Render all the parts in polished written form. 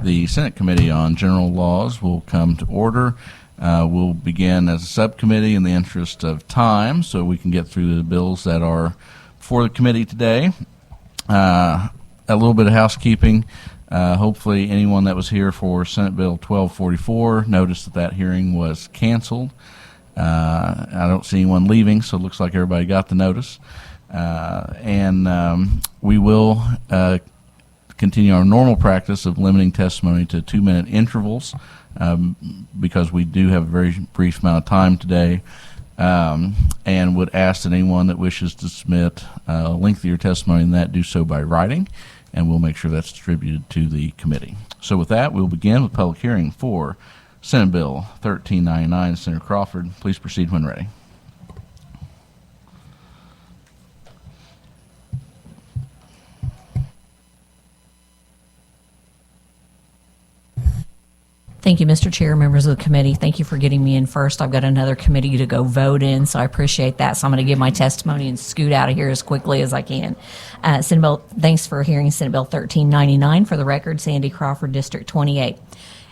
The Senate Committee on General Laws will come to order. We'll begin as a subcommittee in the interest of time so we can get through the bills that are before the committee today. A little bit of housekeeping. Hopefully anyone that was here for Senate Bill 1244 noticed that that hearing was canceled. I don't see anyone leaving, so it looks like everybody got the notice. We will continue our normal practice of limiting testimony to 2-minute intervals because we do have a very brief amount of time today, and would ask that anyone that wishes to submit lengthier testimony than that do so by writing, and we'll make sure that's distributed to the committee. So with that, we'll begin with public hearing for Senate Bill 1399. Senator Crawford, please proceed when ready. Thank you, Mr. Chair, members of the committee. Thank you for getting me in first. I've got another committee to go vote in, so I appreciate that. So I'm going to give my testimony and scoot out of here as quickly as I can. Senate Bill, thanks for hearing Senate Bill 1399. For the record, Sandy Crawford, District 28.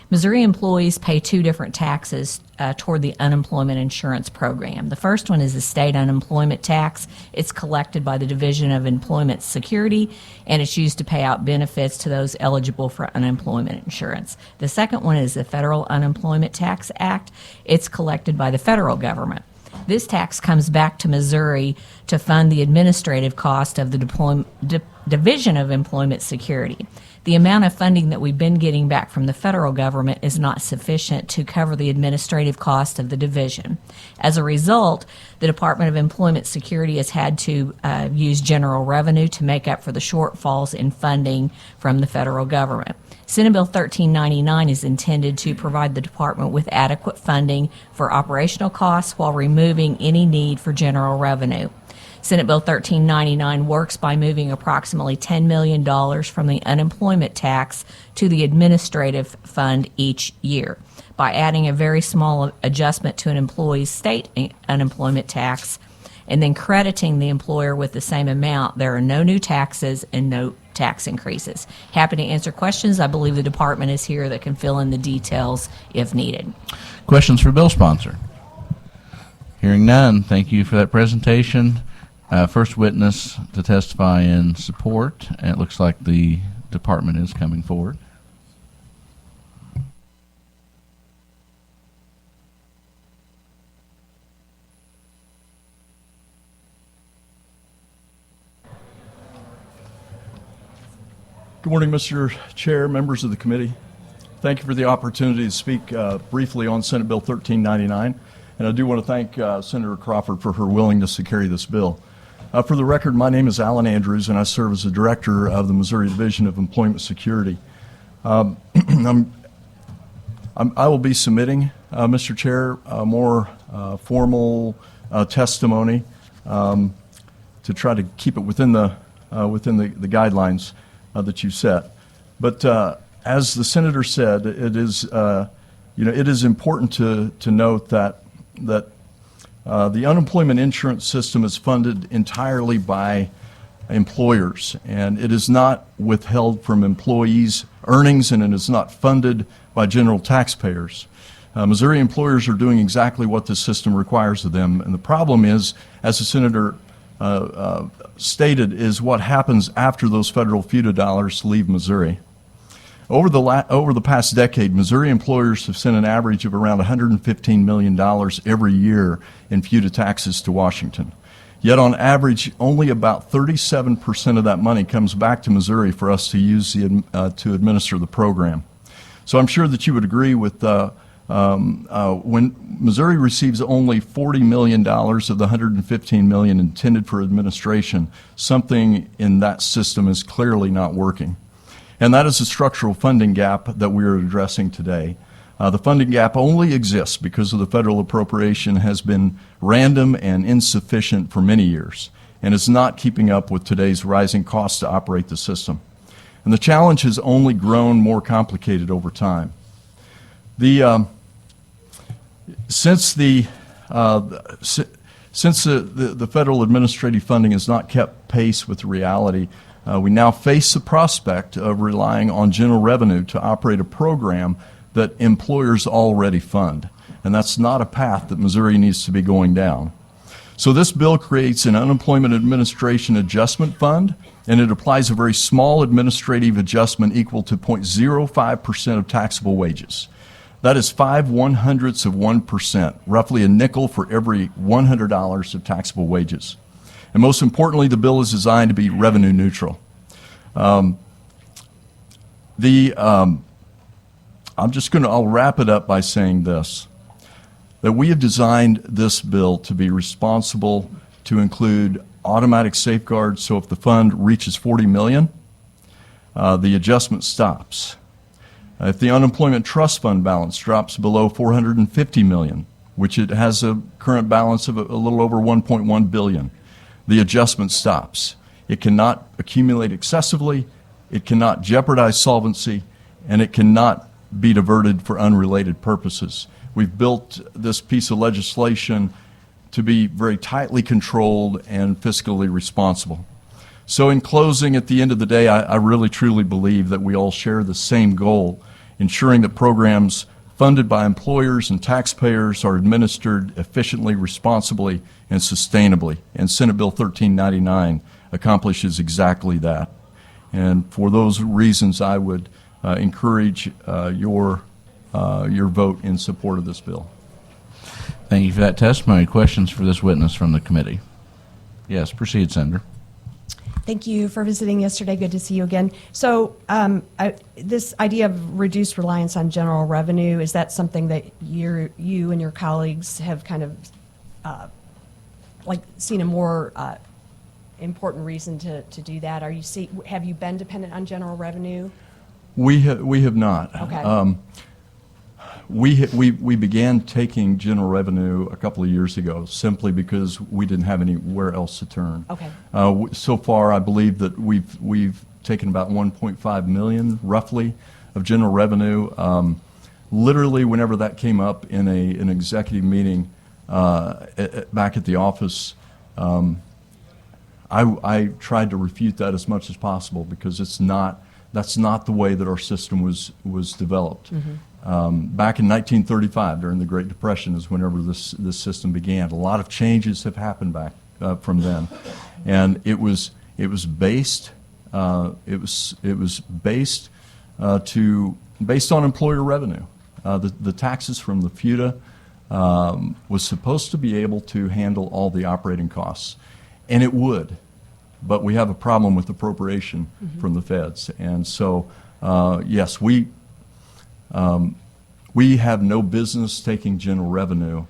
Missouri employees pay two different taxes toward the unemployment insurance program. The first one is the state unemployment tax. It's collected by the Division of Employment Security, and it's used to pay out benefits to those eligible for unemployment insurance. The second one is the Federal Unemployment Tax Act. It's collected by the federal government. This tax comes back to Missouri to fund the administrative cost of the Division of Employment Security. The amount of funding that we've been getting back from the federal government is not sufficient to cover the administrative cost of the division. As a result, the Department of Employment Security has had to use general revenue to make up for the shortfalls in funding from the federal government. Senate Bill 1399 is intended to provide the department with adequate funding for operational costs while removing any need for general revenue. Senate Bill 1399 works by moving approximately $10 million from the unemployment tax to the administrative fund each year. By adding a very small adjustment to an employee's state unemployment tax and then crediting the employer with the same amount, there are no new taxes and no tax increases. Happy to answer questions. I believe the department is here that can fill in the details if needed. Questions for bill sponsor? Hearing none, thank you for that presentation. First witness to testify in support, and it looks like the department is coming forward. Good morning, Mr. Chair, members of the committee. Thank you for the opportunity to speak briefly on Senate Bill 1399, and I do want to thank Senator Crawford for her willingness to carry this bill. For the record, my name is Alan Andrews, and I serve as the director of the Missouri Division of Employment Security. I will be submitting, Mr. Chair, more formal testimony to try to keep it within the guidelines that you set. But as the senator said, it is it is important to note that the unemployment insurance system is funded entirely by employers, and it is not withheld from employees' earnings, and it is not funded by general taxpayers. Missouri employers are doing exactly what this system requires of them, and the problem is, as the senator stated, is what happens after those federal FUTA dollars leave Missouri. Over the past decade, Missouri employers have sent an average of around $115 million every year in FUTA taxes to Washington. Yet on average, only about 37% of that money comes back to Missouri for us to use to administer the program. So I'm sure that you would agree with when Missouri receives only $40 million of the $115 million intended for administration, something in that system is clearly not working. And that is a structural funding gap that we are addressing today. The funding gap only exists because of the federal appropriation has been random and insufficient for many years, and is not keeping up with today's rising costs to operate the system. And the challenge has only grown more complicated over time. Since the federal administrative funding has not kept pace with reality, we now face the prospect of relying on general revenue to operate a program that employers already fund. And that's not a path that Missouri needs to be going down. So this bill creates an unemployment administration adjustment fund, and it applies a very small administrative adjustment equal to 0.05% of taxable wages. That is 0.05%, roughly a nickel for every $100 of taxable wages. And most importantly, the bill is designed to be revenue neutral. I'll wrap it up by saying this, that we have designed this bill to be responsible to include automatic safeguards, so if the fund reaches $40 million, the adjustment stops. If the unemployment trust fund balance drops below $450 million, which it has a current balance of a little over $1.1 billion, the adjustment stops. It cannot accumulate excessively, it cannot jeopardize solvency, and it cannot be diverted for unrelated purposes. We've built this piece of legislation to be very tightly controlled and fiscally responsible. So in closing, at the end of the day, I really truly believe that we all share the same goal, ensuring that programs funded by employers and taxpayers are administered efficiently, responsibly, and sustainably. And Senate Bill 1399 accomplishes exactly that. And for those reasons, I would encourage your vote in support of this bill. Thank you for that testimony. Questions for this witness from the committee? Yes, proceed, Senator. Thank you for visiting yesterday. Good to see you again. So this idea of reduced reliance on general revenue, is that something that you and your colleagues have kind of seen a more important reason to do that? Have you been dependent on general revenue? We have not. Okay. We began taking general revenue a couple of years ago simply because we didn't have anywhere else to turn. Okay. So far, I believe that we've taken about 1.5 million, roughly, of general revenue. Literally, whenever that came up in an executive meeting back at the office, I tried to refute that as much as possible because that's not the way that our system was developed. Mm-hmm. Back in 1935, during the Great Depression, is whenever this system began. A lot of changes have happened back from then, and it was based on employer revenue. The taxes from the FUTA was supposed to be able to handle all the operating costs, and it would, but we have a problem with appropriation from the feds, and so yes, we have no business taking general revenue.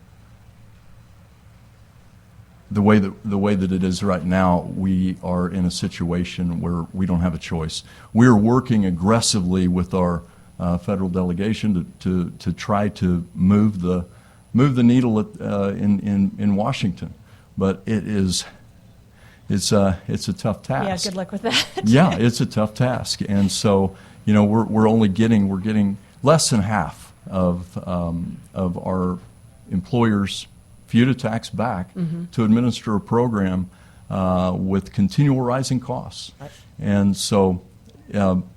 The way that it is right now, we are in a situation where we don't have a choice. We're working aggressively with our federal delegation to try to move the needle in Washington, but it's a tough task. Yeah, good luck with that. Yeah, it's a tough task, and so we're getting less than half of our employers' FUTA tax back to administer a program with continual rising costs. Right. And so the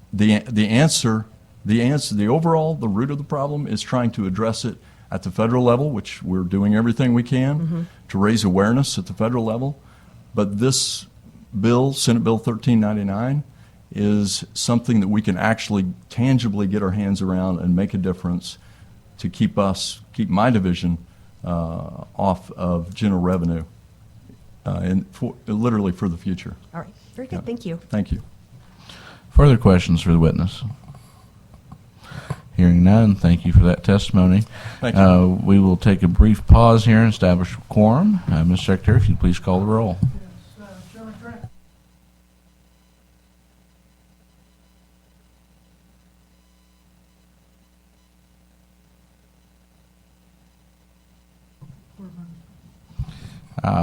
root of the problem is trying to address it at the federal level, which we're doing everything we can to raise awareness at the federal level. But this bill, Senate Bill 1399, is something that we can actually tangibly get our hands around and make a difference to keep my division off of general revenue, literally for the future. All right. Very good. Yeah. Thank you. Thank you. Further questions for the witness? Hearing none, thank you for that testimony. Thank you. We will take a brief pause here and establish quorum. Ms. Secretary, if you'd please call the roll.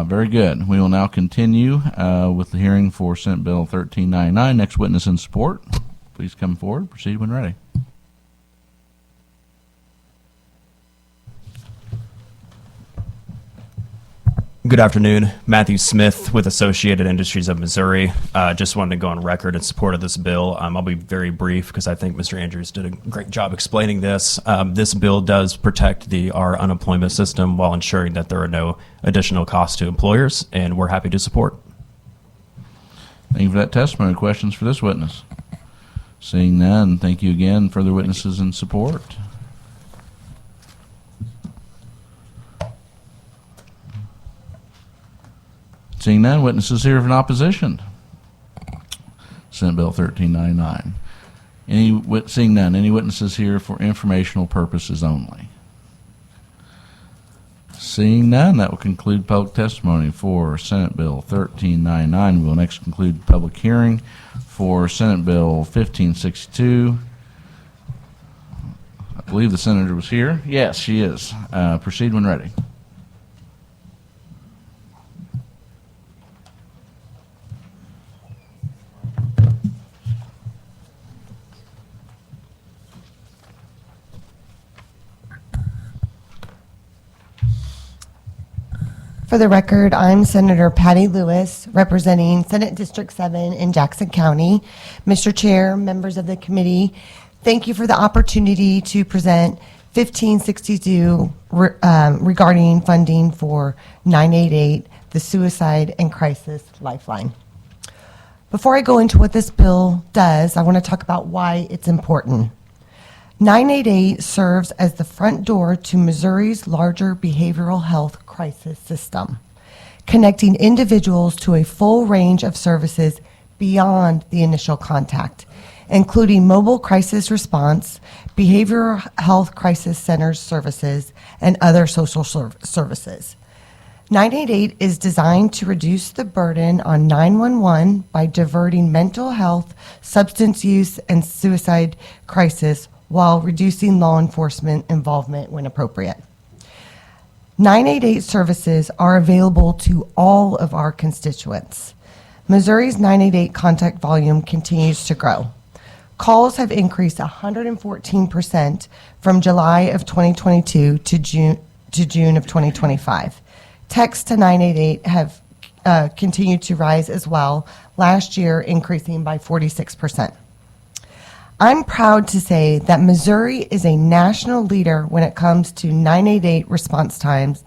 Very good. We will now continue with the hearing for Senate Bill 1399. Next witness in support, please come forward. Proceed when ready. Good afternoon. Matthew Smith with Associated Industries of Missouri. Just wanted to go on record in support of this bill. I'll be very brief because I think Mr. Andrews did a great job explaining this. This bill does protect our unemployment system while ensuring that there are no additional costs to employers, and we're happy to support. Thank you for that testimony. Questions for this witness? Seeing none, thank you again. Further witnesses in support? Seeing none, witnesses here in opposition. Senate Bill 1399. Seeing none, any witnesses here for informational purposes only? Seeing none, that will conclude public testimony for Senate Bill 1399. We will next conclude public hearing for Senate Bill 1562. I believe the senator was here. Yes, she is. Proceed when ready. For the record, I'm Senator Patty Lewis, representing Senate District 7 in Jackson County. Mr. Chair, members of the committee, thank you for the opportunity to present 1562 regarding funding for 988, the Suicide and Crisis Lifeline. Before I go into what this bill does, I want to talk about why it's important. 988 serves as the front door to Missouri's larger behavioral health crisis system, connecting individuals to a full range of services beyond the initial contact, including mobile crisis response, behavioral health crisis centers services, and other social services. 988 is designed to reduce the burden on 911 by diverting mental health, substance use, and suicide crisis while reducing law enforcement involvement when appropriate. 988 services are available to all of our constituents. Missouri's 988 contact volume continues to grow. Calls have increased 114% from July of 2022 to June of 2025. Texts to 988 have continued to rise as well, last year increasing by 46%. I'm proud to say that Missouri is a national leader when it comes to 988 response times,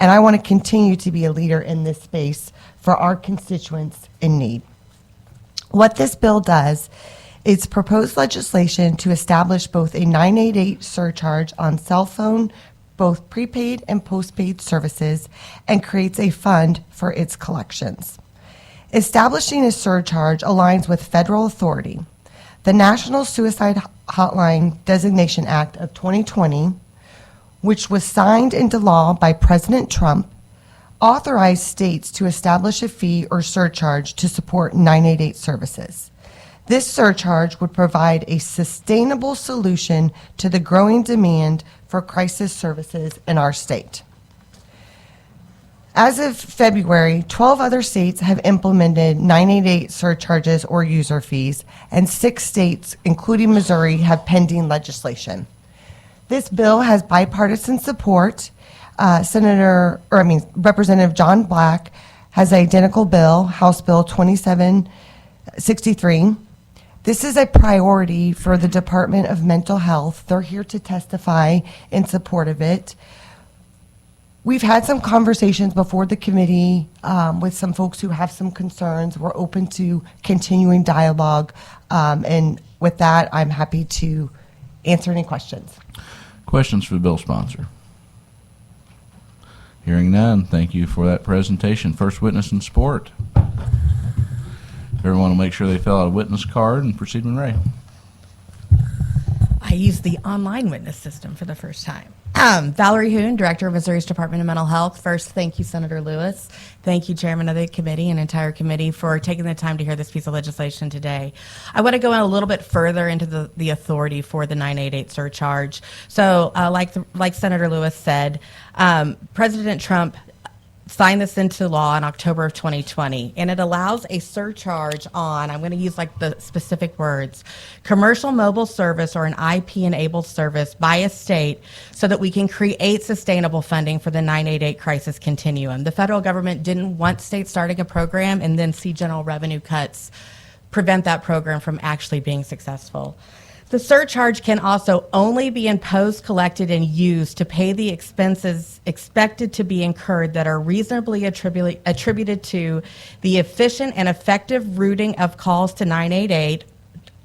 and I want to continue to be a leader in this space for our constituents in need. What this bill does is propose legislation to establish both a 988 surcharge on cell phone, both prepaid and postpaid services, and creates a fund for its collections. Establishing a surcharge aligns with federal authority. The National Suicide Hotline Designation Act of 2020, which was signed into law by President Trump, authorized states to establish a fee or surcharge to support 988 services. This surcharge would provide a sustainable solution to the growing demand for crisis services in our state. As of February, 12 other states have implemented 988 surcharges or user fees, and 6 states, including Missouri, have pending legislation. This bill has bipartisan support. Representative John Black has an identical bill, House Bill 2763. This is a priority for the Department of Mental Health. They're here to testify in support of it. We've had some conversations before the committee with some folks who have some concerns. We're open to continuing dialogue. And with that, I'm happy to answer any questions. Questions for the bill sponsor? Hearing none, thank you for that presentation. First witness in support. Everyone will make sure they fill out a witness card and proceed when ready. I used the online witness system for the first time. Valerie Hoon, Director of Missouri's Department of Mental Health. First, thank you, Senator Lewis. Thank you, Chairman of the committee and entire committee, for taking the time to hear this piece of legislation today. I want to go in a little bit further into the authority for the 988 surcharge. So like Senator Lewis said, President Trump signed this into law in October of 2020, and it allows a surcharge on, I'm going to use like the specific words, commercial mobile service or an IP-enabled service by a state so that we can create sustainable funding for the 988 crisis continuum. The federal government didn't want states starting a program and then see general revenue cuts prevent that program from actually being successful. The surcharge can also only be imposed, collected, and used to pay the expenses expected to be incurred that are reasonably attributed to the efficient and effective routing of calls to 988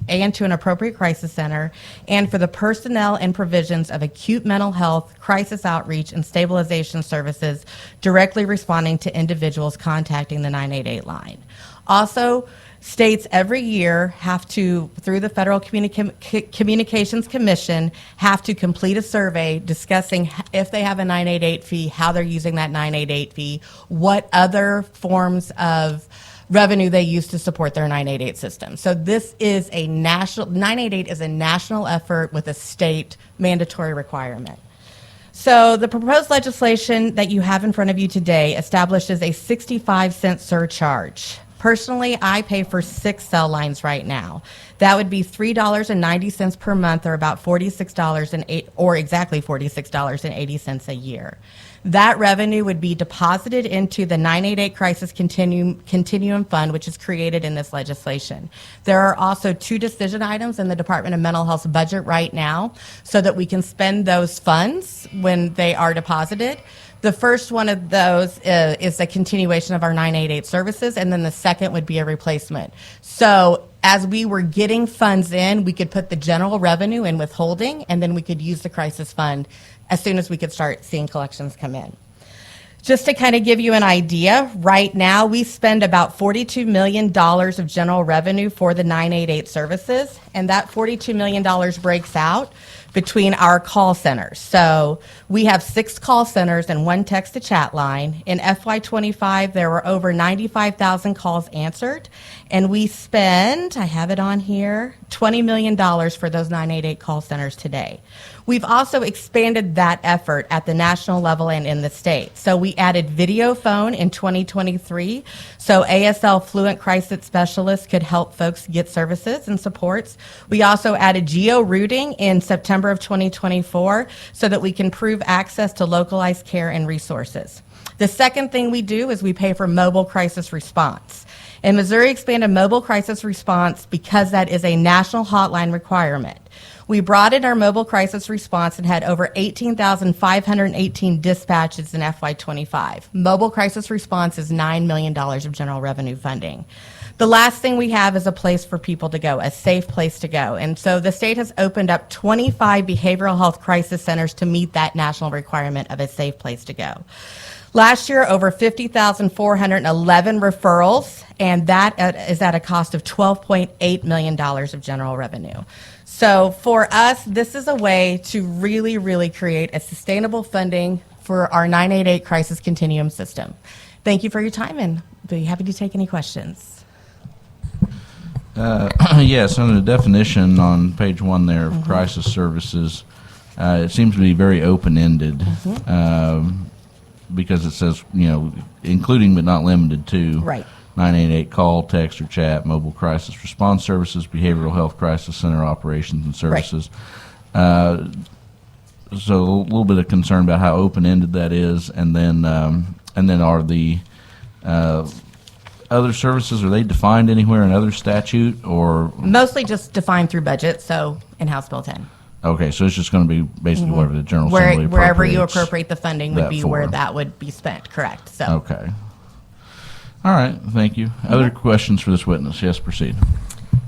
and to an appropriate crisis center, and for the personnel and provisions of acute mental health, crisis outreach, and stabilization services directly responding to individuals contacting the 988 line. Also, states every year have to, through the Federal Communications Commission, have to complete a survey discussing if they have a 988 fee, how they're using that 988 fee, what other forms of revenue they use to support their 988 system. So this is a national, 988 is a national effort with a state mandatory requirement. So the proposed legislation that you have in front of you today establishes a 65-cent surcharge. Personally, I pay for 6 cell lines right now. That would be $3.90 per month, or about exactly $46.80 a year. That revenue would be deposited into the 988 Crisis Continuum Fund, which is created in this legislation. There are also 2 decision items in the Department of Mental Health's budget right now so that we can spend those funds when they are deposited. The first one of those is a continuation of our 988 services, and then the second would be a replacement. So as we were getting funds in, we could put the general revenue in withholding, and then we could use the crisis fund as soon as we could start seeing collections come in. Just to kind of give you an idea, right now we spend about $42 million of general revenue for the 988 services, and that $42 million breaks out between our call centers. So we have 6 call centers and 1 text-to-chat line. In FY25, there were over 95,000 calls answered, and we spend, I have it on here, $20 million for those 988 call centers today. We've also expanded that effort at the national level and in the state. So we added video phone in 2023, so ASL fluent crisis specialists could help folks get services and supports. We also added geo-routing in September of 2024 so that we can improve access to localized care and resources. The second thing we do is we pay for mobile crisis response. And Missouri expanded mobile crisis response because that is a national hotline requirement. We brought in our mobile crisis response and had over 18,518 dispatches in FY25. Mobile crisis response is $9 million of general revenue funding. The last thing we have is a place for people to go, a safe place to go. And so the state has opened up 25 behavioral health crisis centers to meet that national requirement of a safe place to go. Last year, over 50,411 referrals, and that is at a cost of $12.8 million of general revenue. So for us, this is a way to really, really create a sustainable funding for our 988 crisis continuum system. Thank you for your time, and I'll be happy to take any questions. Yes, under the definition on page 1 there of crisis services, it seems to be very open-ended because it says, including but not limited to. Right. 988 call, text, or chat, mobile crisis response services, behavioral health crisis center operations and services. Right. So a little bit of concern about how open-ended that is, and then are the other services, are they defined anywhere in other statute, or? Mostly just defined through budget, so in House Bill 10. Okay, so it's just going to be basically whatever the General Assembly wherever you appropriates appropriate the funding would be where that would be spent, correct? So. Okay. All right, thank you. Other questions for this witness? Yes, proceed.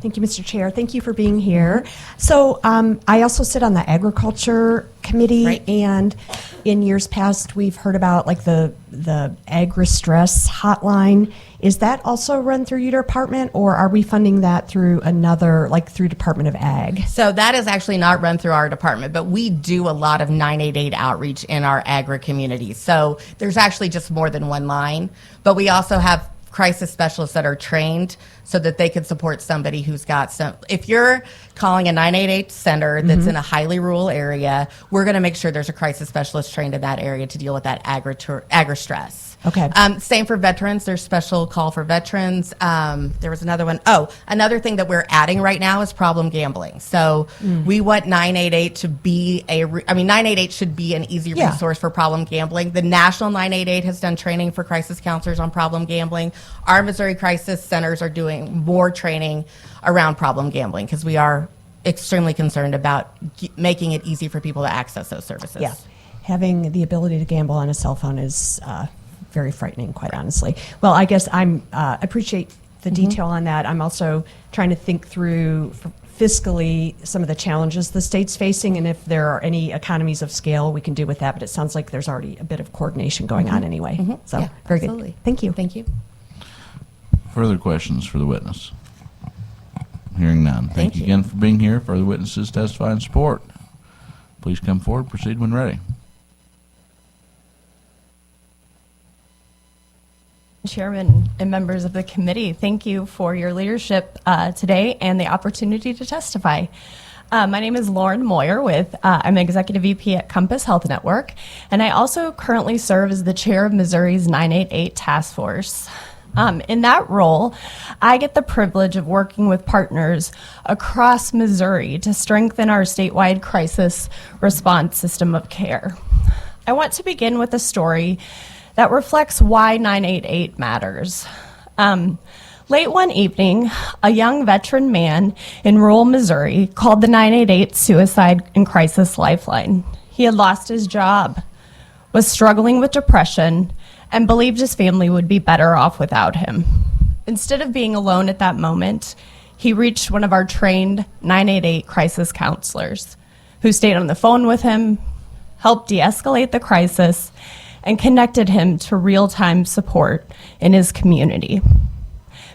Thank you, Mr. Chair. Thank you for being here. So I also sit on the Agriculture Committee, right. And in years past, we've heard about like the agri-stress hotline. Is that also run through your department, or are we funding that through another, like through Department of Ag? So that is actually not run through our department, but we do a lot of 988 outreach in our agri communities. So there's actually just more than one line, but we also have crisis specialists that are trained so that they could support somebody who's got some. If you're calling a 988 center that's in a highly rural area, we're going to make sure there's a crisis specialist trained in that area to deal with that agri-stress. Okay. Same for veterans. There's special call for veterans. There was another one. Oh, another thing that we're adding right now is problem gambling. So we want 988 to be 988 should be an easy Yeah. resource for problem gambling. The National 988 has done training for crisis counselors on problem gambling. Our Missouri Crisis Centers are doing more training around problem gambling because we are extremely concerned about making it easy for people to access those services. Yeah. Having the ability to gamble on a cell phone is very frightening, quite honestly. Well, I guess I'm appreciate the detail on that. I'm also trying to think through fiscally some of the challenges the state's facing and if there are any economies of scale we can do with that. But it sounds like there's already a bit of coordination going on anyway. So Yeah, very absolutely. good. Thank you. Thank you. Further questions for the witness? Hearing none. Thank Thank you you. again for being here. Further witnesses testify in support. Please come forward. Proceed when ready. Chairman and members of the committee, thank you for your leadership today and the opportunity to testify. My name is Lauren Moyer I'm Executive VP at Compass Health Network, and I also currently serve as the chair of Missouri's 988 Task Force. In that role, I get the privilege of working with partners across Missouri to strengthen our statewide crisis response system of care. I want to begin with a story that reflects why 988 matters. Late one evening, a young veteran man in rural Missouri called the 988 Suicide and Crisis Lifeline. He had lost his job, was struggling with depression, and believed his family would be better off without him. Instead of being alone at that moment, he reached one of our trained 988 crisis counselors who stayed on the phone with him, helped de-escalate the crisis, and connected him to real-time support in his community.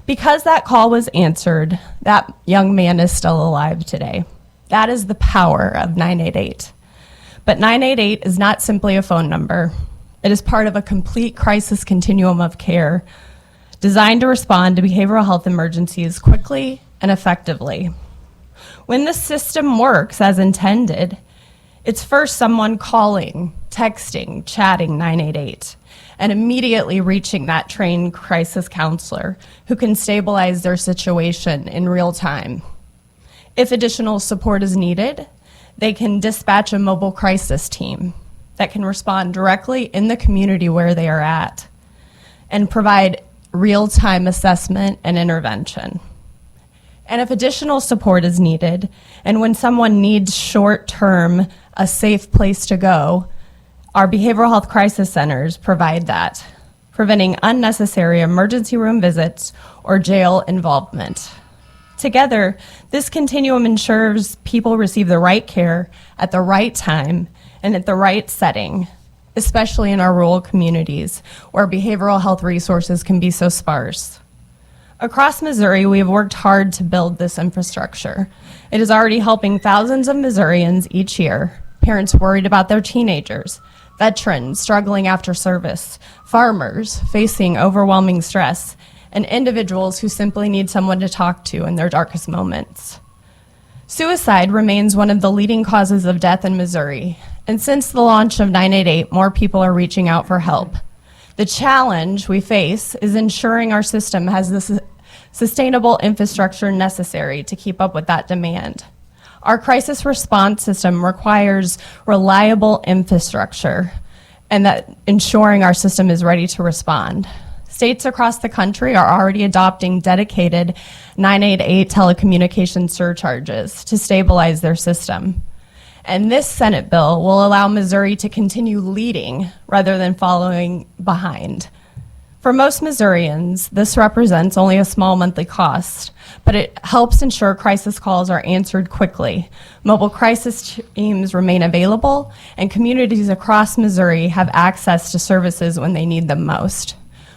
Because that call was answered, that young man is still alive today. That is the power of 988. But 988 is not simply a phone number. It is part of a complete crisis continuum of care designed to respond to behavioral health emergencies quickly and effectively. When the system works as intended, it's first someone calling, texting, chatting 988, and immediately reaching that trained crisis counselor who can stabilize their situation in real time. If additional support is needed, they can dispatch a mobile crisis team that can respond directly in the community where they are at and provide real-time assessment and intervention. And if additional support is needed, and when someone needs short-term, a safe place to go, our behavioral health crisis centers provide that, preventing unnecessary emergency room visits or jail involvement. Together, this continuum ensures people receive the right care at the right time and at the right setting, especially in our rural communities where behavioral health resources can be so sparse. Across Missouri, we have worked hard to build this infrastructure. It is already helping thousands of Missourians each year, parents worried about their teenagers, veterans struggling after service, farmers facing overwhelming stress, and individuals who simply need someone to talk to in their darkest moments. Suicide remains one of the leading causes of death in Missouri, and since the launch of 988, more people are reaching out for help. The challenge we face is ensuring our system has the sustainable infrastructure necessary to keep up with that demand. Our crisis response system requires reliable infrastructure and that ensuring our system is ready to respond. States across the country are already adopting dedicated 988 telecommunications surcharges to stabilize their system. And this Senate bill will allow Missouri to continue leading rather than following behind. For most Missourians, this represents only a small monthly cost, but it helps ensure crisis calls are answered quickly. Mobile crisis teams remain available, and communities across Missouri have access to services when they need them most.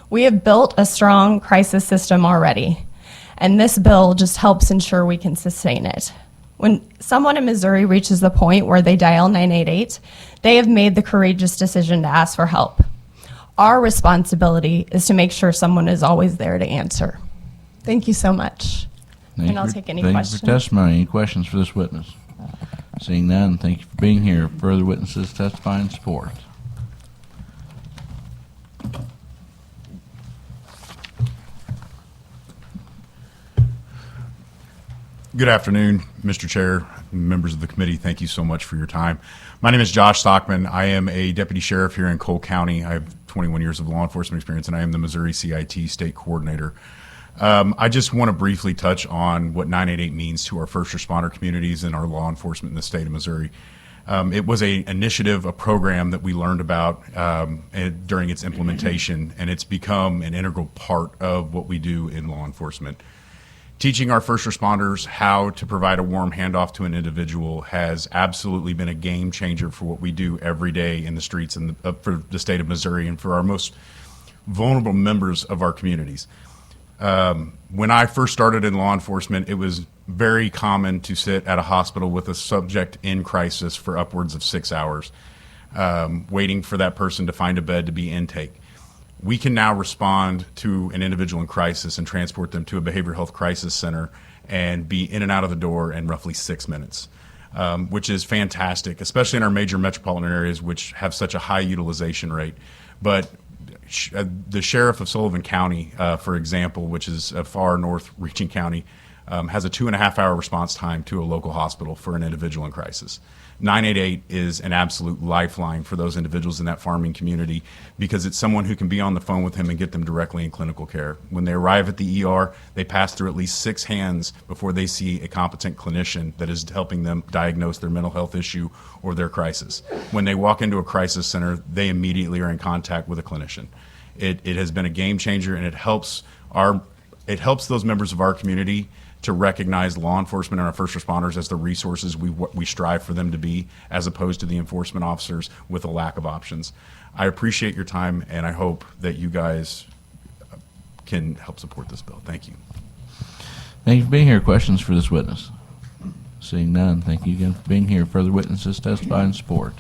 We have built a strong crisis system already, and this bill just helps ensure we can sustain it. When someone in Missouri reaches the point where they dial 988, they have made the courageous decision to ask for help. Our responsibility is to make sure someone is always there to answer. Thank you so much. And I'll take any questions. Thank you for testimony. Any questions for this witness? Seeing none, thank you for being here. Further witnesses testify in support. Good afternoon, Mr. Chair, members of the committee. Thank you so much for your time. My name is Josh Stockman. I am a deputy sheriff here in Cole County. I have 21 years of law enforcement experience, and I am the Missouri CIT state coordinator. I just want to briefly touch on what 988 means to our first responder communities and our law enforcement in the state of Missouri. It was an initiative, a program that we learned about during its implementation, and it's become an integral part of what we do in law enforcement. Teaching our first responders how to provide a warm handoff to an individual has absolutely been a game changer for what we do every day in the streets and for the state of Missouri and for our most vulnerable members of our communities. When I first started in law enforcement, it was very common to sit at a hospital with a subject in crisis for upwards of 6 hours, waiting for that person to find a bed to be intake. We can now respond to an individual in crisis and transport them to a behavioral health crisis center and be in and out of the door in roughly 6 minutes, which is fantastic, especially in our major metropolitan areas, which have such a high utilization rate. But the sheriff of Sullivan County, for example, which is a far north-reaching county, has a 2.5-hour response time to a local hospital for an individual in crisis. 988 is an absolute lifeline for those individuals in that farming community because it's someone who can be on the phone with him and get them directly in clinical care. When they arrive at the ER, they pass through at least 6 hands before they see a competent clinician that is helping them diagnose their mental health issue or their crisis. When they walk into a crisis center, they immediately are in contact with a clinician. It has been a game changer, and it helps those members of our community to recognize law enforcement and our first responders as the resources we strive for them to be, as opposed to the enforcement officers with a lack of options. I appreciate your time, and I hope that you guys can help support this bill. Thank you. Thank you for being here. Questions for this witness? Seeing none, thank you again for being here. Further witnesses testify in support.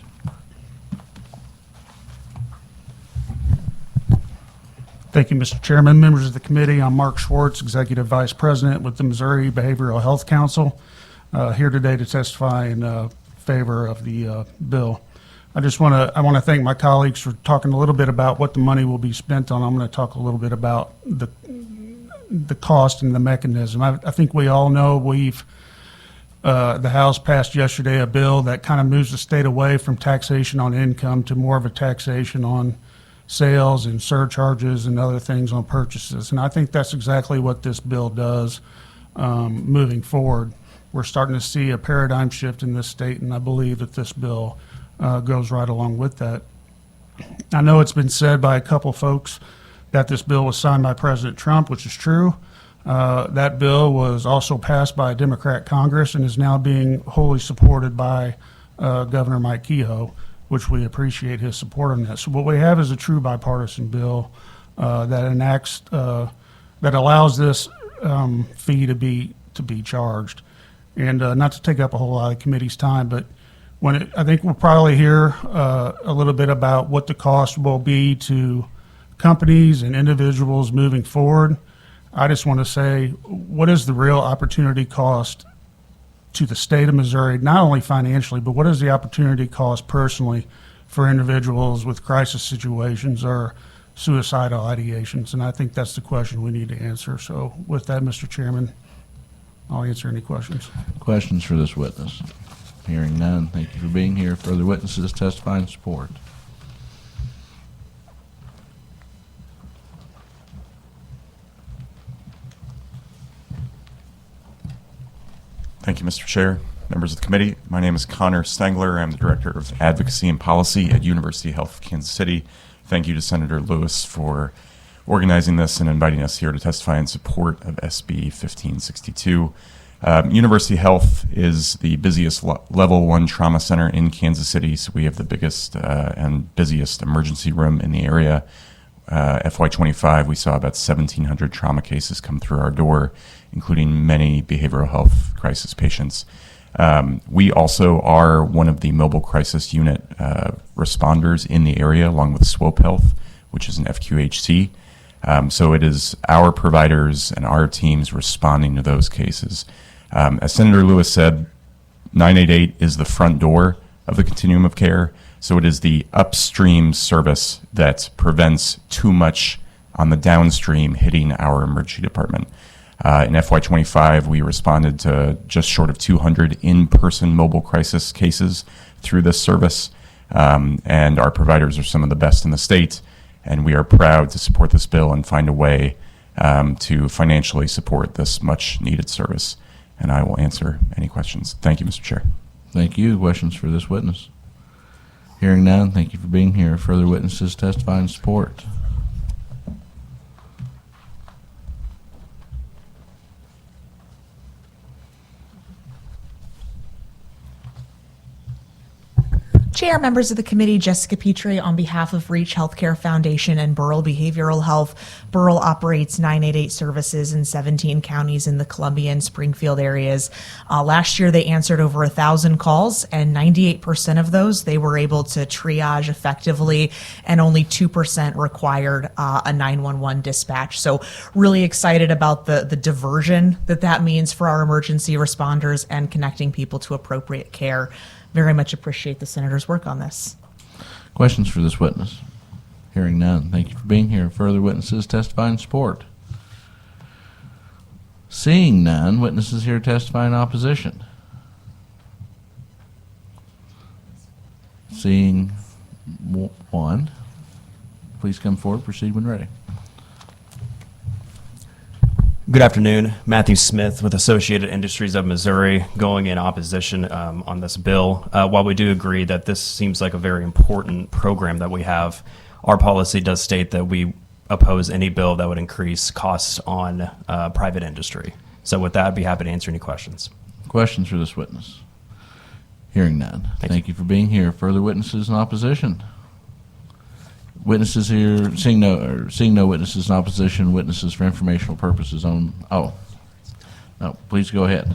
Thank you, Mr. Chairman. Members of the committee, I'm Mark Schwartz, Executive Vice President with the Missouri Behavioral Health Council, here today to testify in favor of the bill. I want to thank my colleagues for talking a little bit about what the money will be spent on. I'm going to talk a little bit about the cost and the mechanism. I think we all know the House passed yesterday a bill that kind of moves the state away from taxation on income to more of a taxation on sales and surcharges and other things on purchases. And I think that's exactly what this bill does moving forward. We're starting to see a paradigm shift in this state, and I believe that this bill goes right along with that. I know it's been said by a couple folks that this bill was signed by President Trump, which is true. That bill was also passed by a Democrat Congress and is now being wholly supported by Governor Mike Kehoe, which we appreciate his support on that. So what we have is a true bipartisan bill that allows this fee to be charged. And not to take up a whole lot of committee's time, but I think we'll probably hear a little bit about what the cost will be to companies and individuals moving forward. I just want to say, what is the real opportunity cost to the state of Missouri, not only financially, but what is the opportunity cost personally for individuals with crisis situations or suicidal ideations? And I think that's the question we need to answer. So with that, Mr. Chairman, I'll answer any questions. Questions for this witness? Hearing none, thank you for being here. Further witnesses testify in support. Thank you, Mr. Chair, members of the committee. My name is Connor Stengler. I'm the Director of Advocacy and Policy at University Health Kansas City. Thank you to Senator Lewis for organizing this and inviting us here to testify in support of SB 1562. University Health is the busiest level 1 trauma center in Kansas City, so we have the biggest and busiest emergency room in the area. FY25, we saw about 1,700 trauma cases come through our door, including many behavioral health crisis patients. We also are one of the mobile crisis unit responders in the area, along with Swope Health, which is an FQHC. So it is our providers and our teams responding to those cases. As Senator Lewis said, 988 is the front door of the continuum of care. So it is the upstream service that prevents too much on the downstream hitting our emergency department. In FY25, we responded to just short of 200 in-person mobile crisis cases through this service, and our providers are some of the best in the state, and we are proud to support this bill and find a way to financially support this much-needed service. And I will answer any questions. Thank you, Mr. Chair. Thank you. Questions for this witness? Hearing none, thank you for being here. Further witnesses testify in support. Chair, members of the committee, Jessica Petrie on behalf of Reach Healthcare Foundation and Burrell Behavioral Health. Burrell operates 988 services in 17 counties in the Columbia and Springfield areas. Last year, they answered over 1,000 calls, and 98% of those they were able to triage effectively, and only 2% required a 911 dispatch. So really excited about the diversion that means for our emergency responders and connecting people to appropriate care. Very much appreciate the senator's work on this. Questions for this witness? Hearing none, thank you for being here. Further witnesses testify in support. Seeing none, witnesses here testify in opposition. Seeing one, please come forward, proceed when ready. Good afternoon. Matthew Smith with Associated Industries of Missouri, going in opposition on this bill. While we do agree that this seems like a very important program that we have, our policy does state that we oppose any bill that would increase costs on private industry. So with that, I'd be happy to answer any questions. Questions for this witness? Hearing none. Thank you for being here. Further witnesses in opposition? Witnesses here, seeing no witnesses in opposition, witnesses for informational purposes on, no, please go ahead.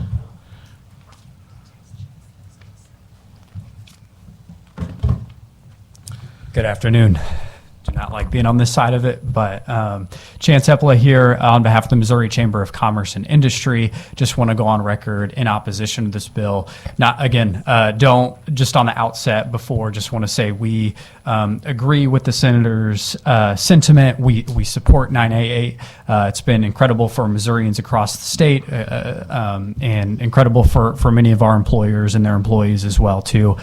Good afternoon. Do not like being on this side of it, but Chance Epela here on behalf of the Missouri Chamber of Commerce and Industry. Just want to go on record in opposition to this bill. Don't just on the outset before, just want to say we agree with the senator's sentiment. We support 988. It's been incredible for Missourians across the state and incredible for many of our employers and their employees as well too.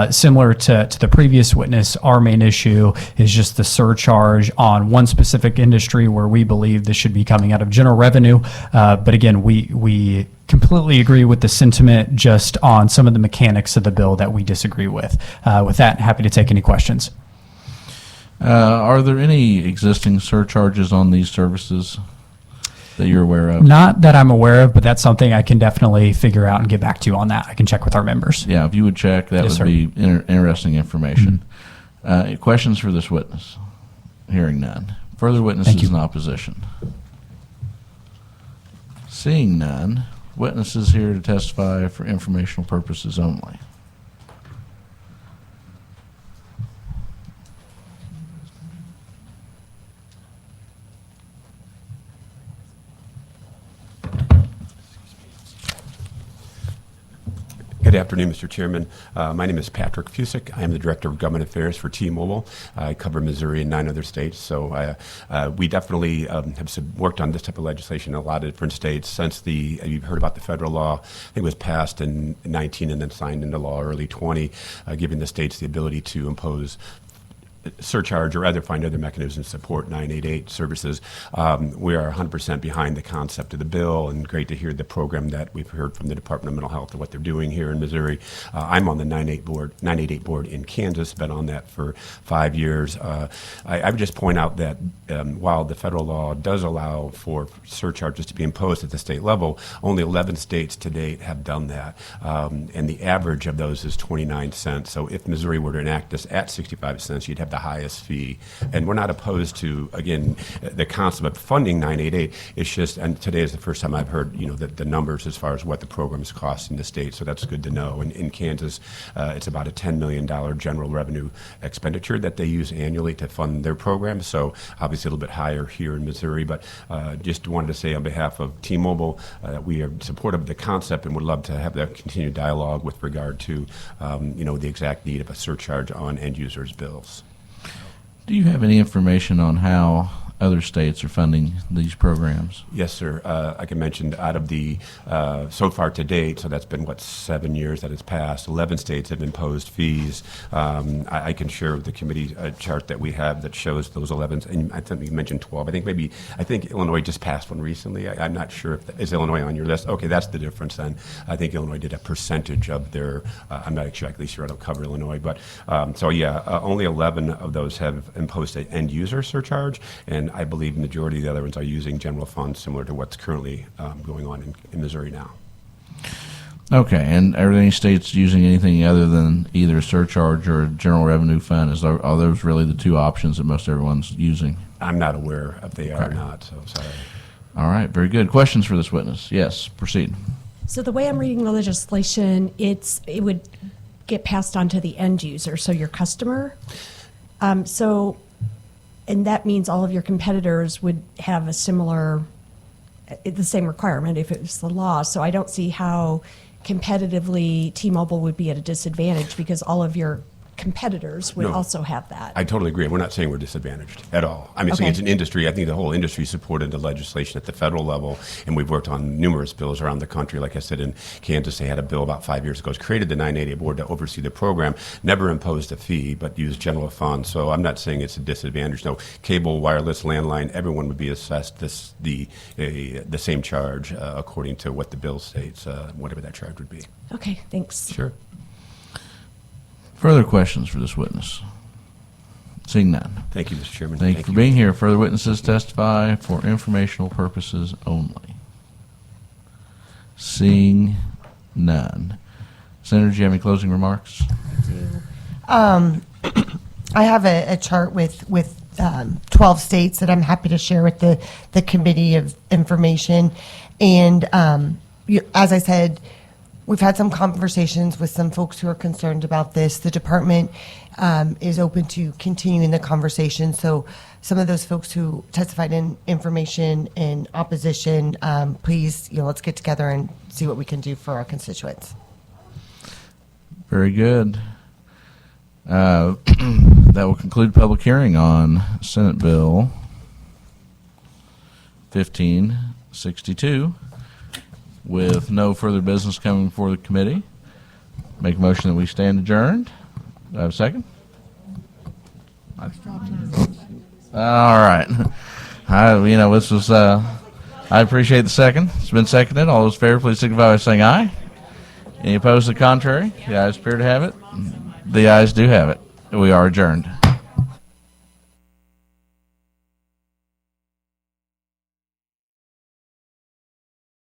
Similar to the previous witness, our main issue is just the surcharge on one specific industry where we believe this should be coming out of general revenue. But again, we completely agree with the sentiment just on some of the mechanics of the bill that we disagree with. With that, happy to take any questions. Are there any existing surcharges on these services that you're aware of? Not that I'm aware of, but that's something I can definitely figure out and get back to you on that. I can check with our members. Yeah, if you would check, that Yes, would sir. be interesting information. Questions for this witness? Hearing none. Further witnesses in opposition? Seeing none, witnesses here to testify for informational purposes only. Good afternoon, Mr. Chairman. My name is Patrick Fusick. I am the Director of Government Affairs for T-Mobile. I cover Missouri and 9 other states. So we definitely have worked on this type of legislation in a lot of different states since you've heard about the federal law. I think it was passed in 19 and then signed into law early 20, giving the states the ability to impose surcharge or find other mechanisms to support 988 services. We are 100% behind the concept of the bill, and great to hear the program that we've heard from the Department of Mental Health and what they're doing here in Missouri. I'm on the 988 board in Kansas, been on that for 5 years. I would just point out that while the federal law does allow for surcharges to be imposed at the state level, only 11 states to date have done that, and the average of those is 29 cents. So if Missouri were to enact this at 65 cents, you'd have the highest fee. And we're not opposed to, again, the concept of funding 988. It's just, and today is the first time I've heard, the numbers as far as what the program is costing the state. So that's good to know. And in Kansas, it's about a $10 million general revenue expenditure that they use annually to fund their program. So obviously a little bit higher here in Missouri. But just wanted to say on behalf of T-Mobile, we are supportive of the concept and would love to have that continued dialogue with regard to, the exact need of a surcharge on end users' bills. Do you have any information on how other states are funding these programs? Yes, sir. Like I mentioned, out of the, so far to date, so that's been, 7 years that has passed, 11 states have imposed fees. I can share with the committee a chart that we have that shows those 11, and I think you mentioned 12. I think Illinois just passed one recently. I'm not sure if, is Illinois on your list? Okay, that's the difference then. I think Illinois did a percentage of their, I'm not exactly sure, I don't cover Illinois, but, only 11 of those have imposed an end user surcharge, and I believe the majority of the other ones are using general funds similar to what's currently going on in Missouri now. Okay, and are there any states using anything other than either a surcharge or a general revenue fund? Are those really the two options that most everyone's using? I'm not aware if they are or not, so sorry. All right, very good. Questions for this witness? Yes, proceed. So the way I'm reading the legislation, it would get passed on to the end user, so your customer. And that means all of your competitors would have the same requirement if it was the law. So I don't see how competitively T-Mobile would be at a disadvantage because all of your competitors would No. also have that. I totally agree. We're not saying we're disadvantaged at all. I'm saying Okay. it's an industry. I think the whole industry supported the legislation at the federal level, and we've worked on numerous bills around the country. Like I said, in Kansas, they had a bill about 5 years ago. It's created the 980 board to oversee the program, never imposed a fee, but used general funds. So I'm not saying it's a disadvantage. No, cable, wireless, landline, everyone would be assessed the same charge according to what the bill states, whatever that charge would be. Okay, thanks. Sure. Further questions for this witness? Seeing none. Thank you, Mr. Chairman. Thank you for being here. Further witnesses testify for informational purposes only. Seeing none. Senator, do you have any closing remarks? I have a chart with 12 states that I'm happy to share with the committee of information. And as I said, we've had some conversations with some folks who are concerned about this. The department is open to continuing the conversation. So some of those folks who testified in information in opposition, please, let's get together and see what we can do for our constituents. Very good. That will conclude public hearing on Senate Bill 1562. With no further business coming before the committee, make a motion that we stand adjourned. Do I have a second? All right. This was, I appreciate the second. It's been seconded. All those in favor, please signify by saying aye. Any opposed to the contrary? The ayes appear to have it. The ayes do have it. We are adjourned.